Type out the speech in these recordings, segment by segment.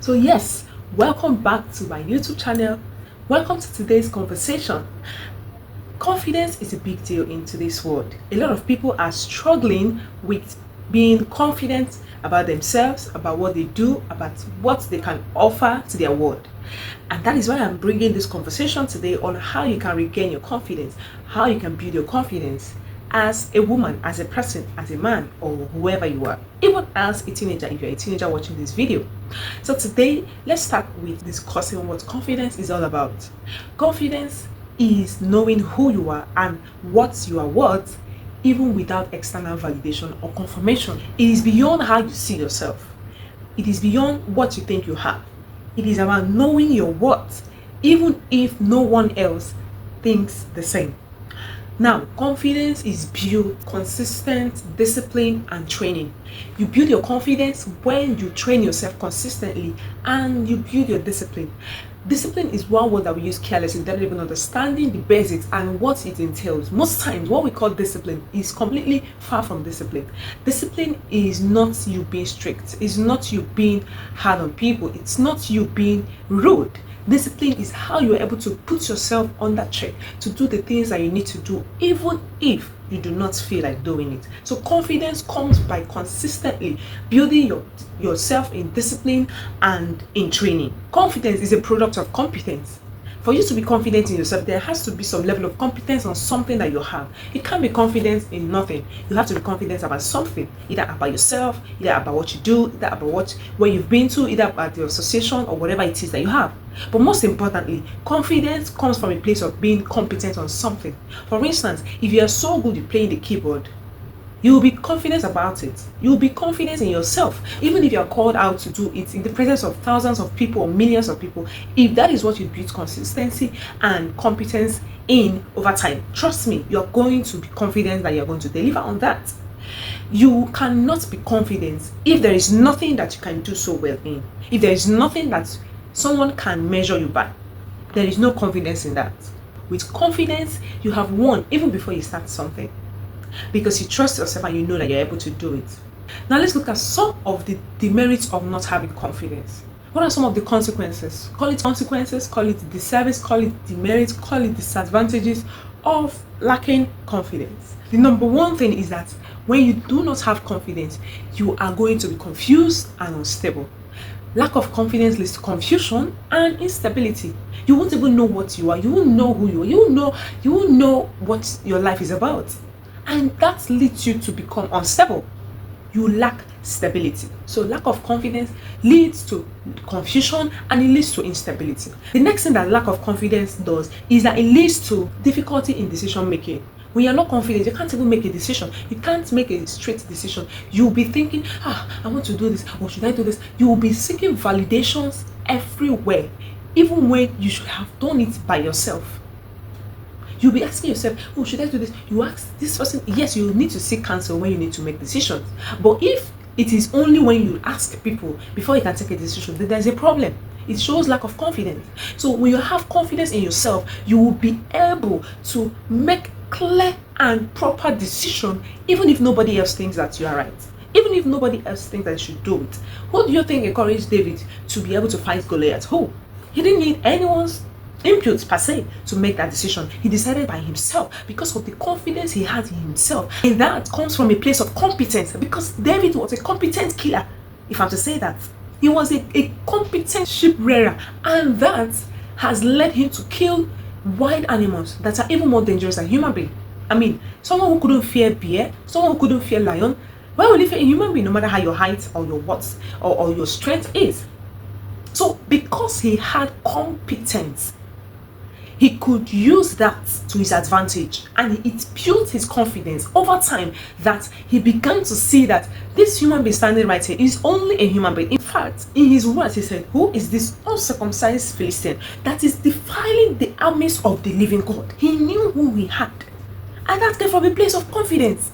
So yes, welcome back to my YouTube channel. Welcome to today's conversation. Confidence is a big deal in today's world. A lot of people are struggling with being confident about themselves, about what they do, about what they can offer to their world. And that is why I'm bringing this conversation today on how you can regain your confidence, how you can build your confidence as a woman, as a person, as a man, or whoever you are, even as a teenager, if you're a teenager watching this video. So today, let's start with discussing what confidence is all about. Confidence is knowing who you are and what you are worth, even without external validation or confirmation. It is beyond how you see yourself. It is beyond what you think you have. It is about knowing your worth, even if no one else thinks the same. Now, confidence is built consistent discipline and training. You build your confidence when you train yourself consistently and you build your discipline. Discipline is one word that we use carelessly without even understanding the basics and what it entails. Most times, what we call discipline is completely far from discipline. Discipline is not you being strict. It's not you being hard on people. It's not you being rude. Discipline is how you're able to put yourself under check to do the things that you need to do, even if you do not feel like doing it. So confidence comes by consistently building yourself in discipline and in training. Confidence is a product of competence. For you to be confident in yourself, there has to be some level of competence on something that you have. You can't be confident in nothing. You have to be confident about something, either about yourself, either about what you do, either about where you've been to, either about your association or whatever it is that you have. But most importantly, confidence comes from a place of being competent on something. For instance, if you are so good at playing the keyboard, you will be confident about it. You will be confident in yourself, even if you are called out to do it in the presence of thousands of people or millions of people. If that is what you build consistency and competence in over time, trust me, you're going to be confident that you're going to deliver on that. You cannot be confident if there is nothing that you can do so well in. If there is nothing that someone can measure you by, there is no confidence in that. With confidence, you have won even before you start something, because you trust yourself and you know that you're able to do it. Now let's look at some of the demerits of not having confidence. What are some of the consequences? Call it consequences, call it disservice, call it demerits, call it disadvantages of lacking confidence. The number one thing is that when you do not have confidence, you are going to be confused and unstable. Lack of confidence leads to confusion and instability. You won't even know what you are. You won't know who you are. You won't know what your life is about. And that leads you to become unstable. You lack stability. So lack of confidence leads to confusion and it leads to instability. The next thing that lack of confidence does is that it leads to difficulty in decision making. When you're not confident, you can't even make a decision. You can't make a straight decision. You'll be thinking, I want to do this, or should I do this? You will be seeking validations everywhere, even when you should have done it by yourself. You'll be asking yourself, should I do this? You ask this person. Yes, you need to seek counsel when you need to make decisions. But if it is only when you ask people before you can take a decision, then there's a problem. It shows lack of confidence. So when you have confidence in yourself, you will be able to make clear and proper decision, even if nobody else thinks that you are right. Even if nobody else thinks that you should do it. Who do you think encouraged David to be able to fight Goliath? Who? He didn't need anyone's input per se to make that decision. He decided by himself because of the confidence he had in himself, and that comes from a place of competence, because David was a competent killer, if I'm to say that. He was a competent sheep rearer, and that has led him to kill wild animals that are even more dangerous than human beings. I mean, someone who couldn't fear bear, someone who couldn't fear lion, why will you fear a human being, no matter how your height or your what or your strength is? So because he had competence, he could use that to his advantage, and it built his confidence over time, that he began to see that this human being standing right here is only a human being. In fact, in his words, he said, who is this uncircumcised Philistine that is defiling the armies of the living God? He knew who he had, and that came from a place of confidence.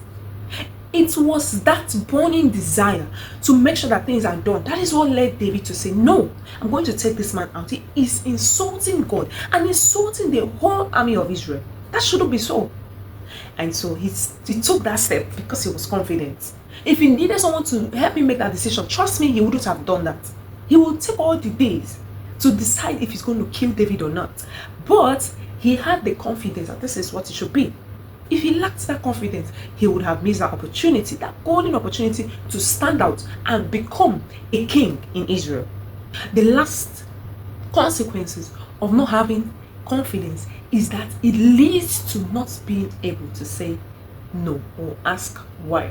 It was that burning desire to make sure that things are done. That is what led David to say, no, I'm going to take this man out. He is insulting God and insulting the whole army of Israel. That shouldn't be so. And so he took that step because he was confident. If he needed someone to help him make that decision, trust me, he wouldn't have done that. He will take all the days to decide if he's going to kill David or not. But he had the confidence that this is what it should be. If he lacked that confidence, he would have missed that opportunity, that golden opportunity to stand out and become a king in Israel. The last consequences of not having confidence is that it leads to not being able to say no or ask why.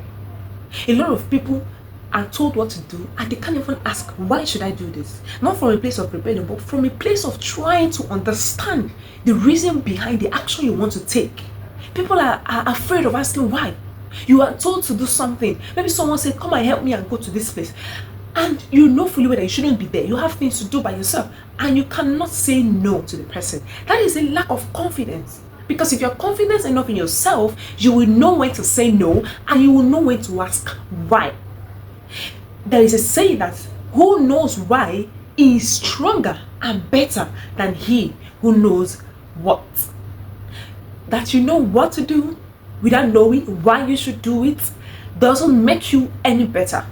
A lot of people are told what to do and they can't even ask, why should I do this? Not from a place of rebellion, but from a place of trying to understand the reason behind the action you want to take. People are afraid of asking why. You are told to do something. Maybe someone said, come and help me and go to this place. And you know fully well that you shouldn't be there. You have things to do by yourself. And you cannot say no to the person. That is a lack of confidence. Because if you're confident enough in yourself, you will know when to say no and you will know when to ask why. There is a saying that who knows why is stronger and better than he who knows what. That you know what to do without knowing why you should do it doesn't make you any better.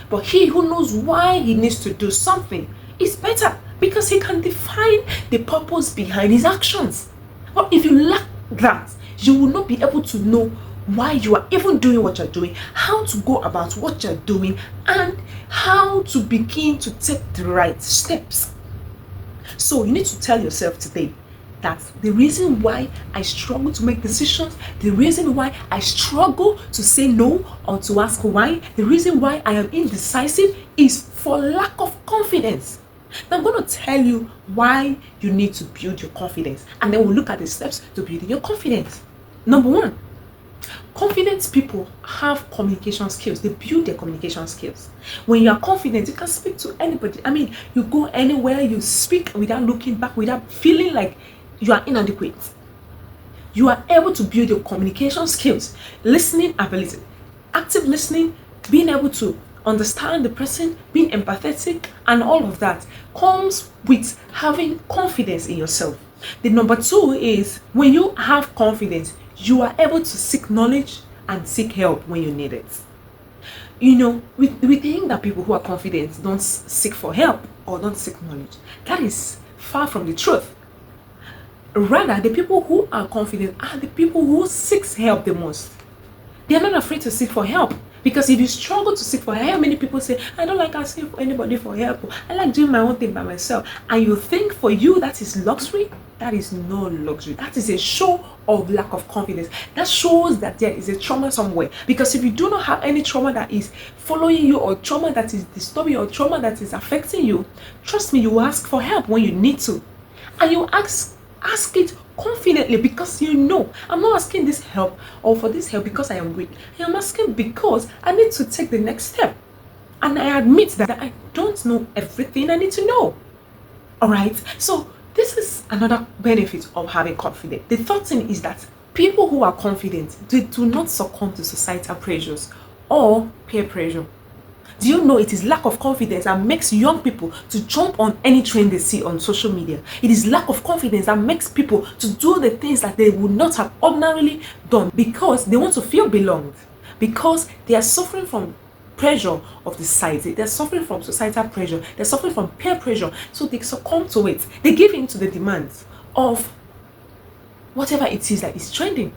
But he who knows why he needs to do something is better because he can define the purpose behind his actions. But if you lack that, you will not be able to know why you are even doing what you're doing, how to go about what you're doing, and how to begin to take the right steps. So you need to tell yourself today that the reason why I struggle to make decisions, the reason why I struggle to say no or to ask why, the reason why I am indecisive is for lack of confidence. Now I'm going to tell you why you need to build your confidence, and then we'll look at the steps to building your confidence. Number one, confident people have communication skills. They build their communication skills. When you are confident, you can speak to anybody. I mean, you go anywhere, you speak without looking back, without feeling like you are inadequate. You are able to build your communication skills, listening ability, active listening, being able to understand the person, being empathetic, and all of that comes with having confidence in yourself. The number two is when you have confidence, you are able to seek knowledge and seek help when you need it. You know, we think that people who are confident don't seek for help or don't seek knowledge. That is far from the truth. Rather, the people who are confident are the people who seek help the most. They are not afraid to seek for help. Because if you struggle to seek for help, how many people say, I don't like asking anybody for help. I like doing my own thing by myself. And you think for you that is luxury? That is no luxury. That is a show of lack of confidence. That shows that there is a trauma somewhere. Because if you do not have any trauma that is following you, or trauma that is disturbing you, or trauma that is affecting you, trust me, you will ask for help when you need to. And you ask it confidently, because you know, I'm not asking this help or for this help because I am weak. I am asking because I need to take the next step. And I admit that I don't know everything I need to know. Alright? So this is another benefit of having confidence. The third thing is that people who are confident, they do not succumb to societal pressures or peer pressure. Do you know it is lack of confidence that makes young people to jump on any trend they see on social media? It is lack of confidence that makes people to do the things that they would not have ordinarily done because they want to feel belonged, because they are suffering from pressure of the society. They're suffering from societal pressure. They're suffering from peer pressure. So they succumb to it. They give in to the demands of whatever it is that is trending.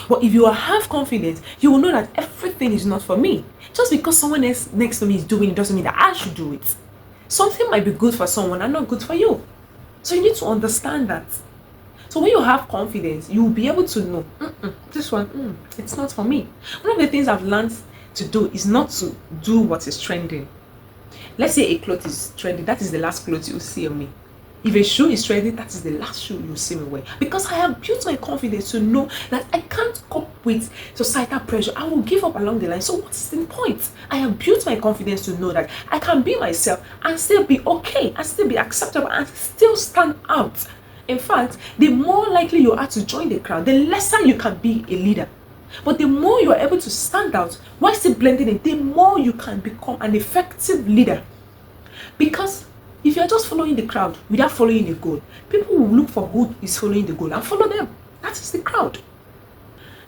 But if you have confidence, you will know that everything is not for me. Just because someone else next to me is doing it doesn't mean that I should do it. Something might be good for someone and not good for you. So you need to understand that. So when you have confidence, you will be able to know, this one, it's not for me. One of the things I've learned to do is not to do what is trending. Let's say a cloth is trending, that is the last cloth you will see on me. If a shoe is trending, that is the last shoe you see me wear. Because I have built my confidence to know that I can't cope with societal pressure. I will give up along the line. So what's the point? I have built my confidence to know that I can be myself and still be okay, and still be acceptable, and still stand out. In fact, the more likely you are to join the crowd, the lesser you can be a leader. But the more you are able to stand out while still blending in, the more you can become an effective leader. Because if you are just following the crowd without following the goal, people will look for who is following the goal and follow them. That is the crowd.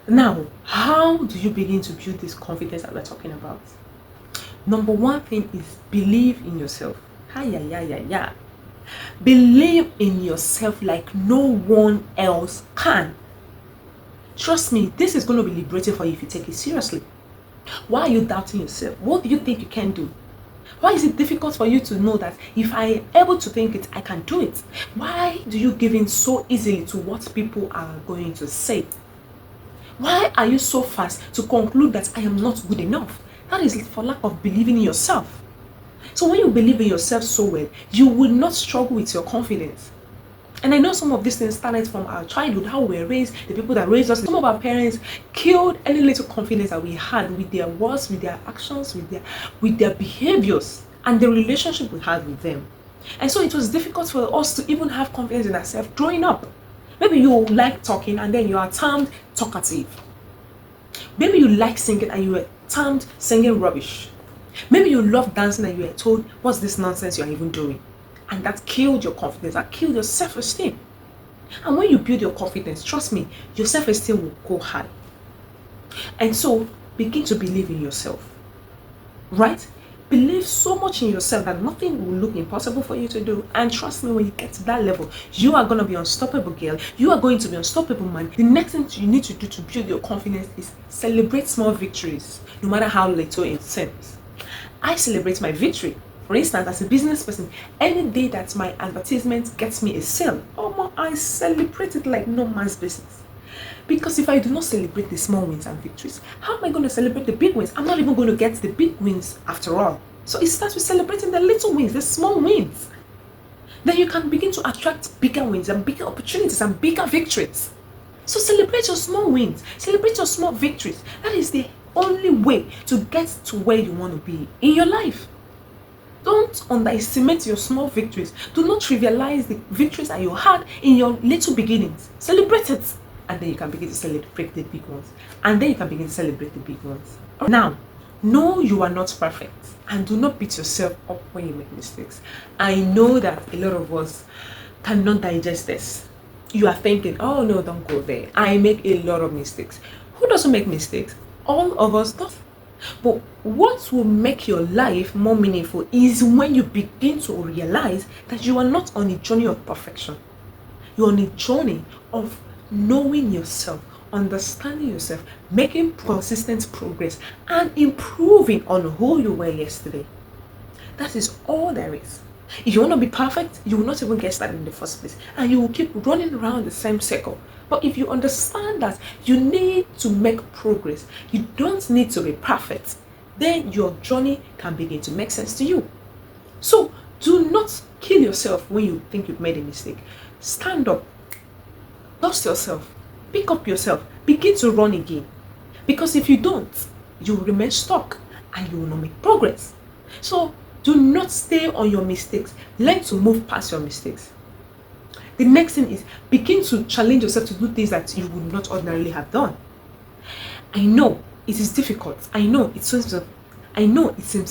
Now, how do you begin to build this confidence that we're talking about? Number one thing is believe in yourself. Ha ya ya ya ya. Believe in yourself like no one else can. Trust me, this is going to be liberating for you if you take it seriously. Why are you doubting yourself? What do you think you can do? Why is it difficult for you to know that if I am able to think it, I can do it? Why do you give in so easily to what people are going to say? Why are you so fast to conclude that I am not good enough? That is for lack of believing in yourself. So when you believe in yourself so well, you will not struggle with your confidence. And I know some of these things started from our childhood, how we were raised, the people that raised us. Some of our parents killed any little confidence that we had with their words, with their actions, with their behaviors, and the relationship we had with them. And so it was difficult for us to even have confidence in ourselves growing up. Maybe you like talking and then you are termed talkative. Maybe you like singing and you were termed singing rubbish. Maybe you love dancing and you were told, what's this nonsense you're even doing? And that killed your confidence, that killed your self-esteem. And when you build your confidence, trust me, your self-esteem will go high. And so begin to believe in yourself, right? Believe so much in yourself that nothing will look impossible for you to do. And trust me, when you get to that level, you are going to be unstoppable, girl. You are going to be unstoppable, man. The next thing you need to do to build your confidence is celebrate small victories, no matter how little it seems. I celebrate my victory. For instance, as a business person, any day that my advertisement gets me a sale, I celebrate it like no man's business. Because if I do not celebrate the small wins and victories, how am I going to celebrate the big wins? I'm not even going to get the big wins after all. So it starts with celebrating the little wins, the small wins. Then you can begin to attract bigger wins and bigger opportunities and bigger victories. So celebrate your small wins, celebrate your small victories. That is the only way to get to where you want to be in your life. Don't underestimate your small victories. Do not trivialize the victories that you had in your little beginnings. Celebrate it. And then you can begin to celebrate the big ones. And then you can begin to celebrate the big ones. Now, know you are not perfect. And do not beat yourself up when you make mistakes. I know that a lot of us cannot digest this. You are thinking, oh no, don't go there. I make a lot of mistakes. Who doesn't make mistakes? All of us do. But what will make your life more meaningful is when you begin to realize that you are not on a journey of perfection. You're on a journey of knowing yourself, understanding yourself, making consistent progress, and improving on who you were yesterday. That is all there is. If you want to be perfect, you will not even get started in the first place, and you will keep running around the same circle. But if you understand that you need to make progress, you don't need to be perfect, then your journey can begin to make sense to you. So do not kill yourself when you think you've made a mistake. Stand up, dust yourself, pick up yourself, begin to run again. Because if you don't, you will remain stuck and you will not make progress. So do not stay on your mistakes. Learn to move past your mistakes. The next thing is begin to challenge yourself to do things that you would not ordinarily have done. I know it is difficult. I know it seems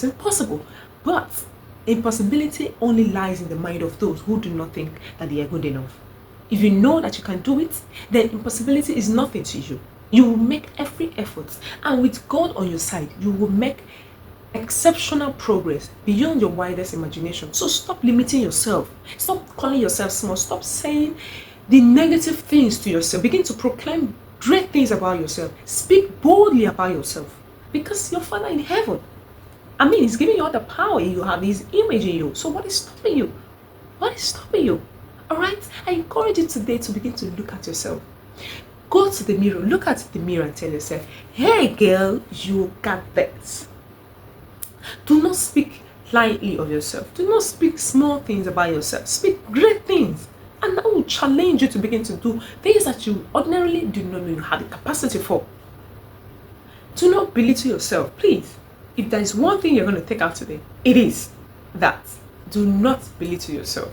impossible. But impossibility only lies in the mind of those who do not think that they are good enough. If you know that you can do it, then impossibility is nothing to you. You will make every effort. And with God on your side, you will make exceptional progress beyond your widest imagination. So stop limiting yourself. Stop calling yourself small. Stop saying the negative things to yourself. Begin to proclaim great things about yourself. Speak boldly about yourself. Because your Father in heaven, He's giving you all the power you have, His image in you. So what is stopping you? What is stopping you? Alright? I encourage you today to begin to look at yourself. Go to the mirror, look at the mirror and tell yourself, hey girl, you got this. Do not speak lightly of yourself. Do not speak small things about yourself. Speak great things. And that will challenge you to begin to do things that you ordinarily do not know you have the capacity for. Do not belittle yourself, please. If there is one thing you're going to take out today, it is that. Do not belittle yourself.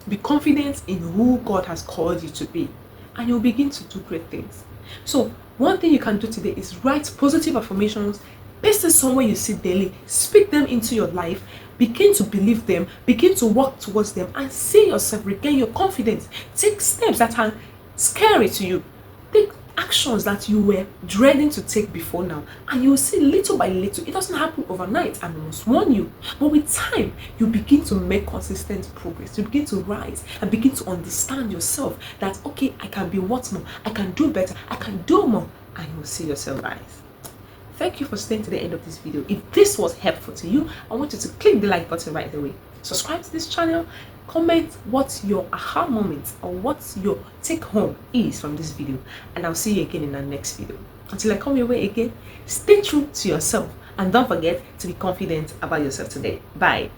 Be confident in who God has called you to be. And you'll begin to do great things. So, one thing you can do today is write positive affirmations. Paste it somewhere you see daily. Speak them into your life. Begin to believe them. Begin to work towards them. And see yourself regain your confidence. Take steps that are scary to you. actions that you were dreading to take before now, and you will see little by little. It doesn't happen overnight, I must warn you, but with time you begin to make consistent progress. You begin to rise and begin to understand yourself that, okay, I can be what more, I can do better, I can do more, and you will see yourself rise. Thank you for staying to the end of this video. If this was helpful to you, I want you to click the like button right away. Subscribe to this channel. Comment what your aha moment or what your take home is from this video, and I'll see you again in our next video. Until I come your way again, stay true to yourself and don't forget to be confident about yourself today. Bye.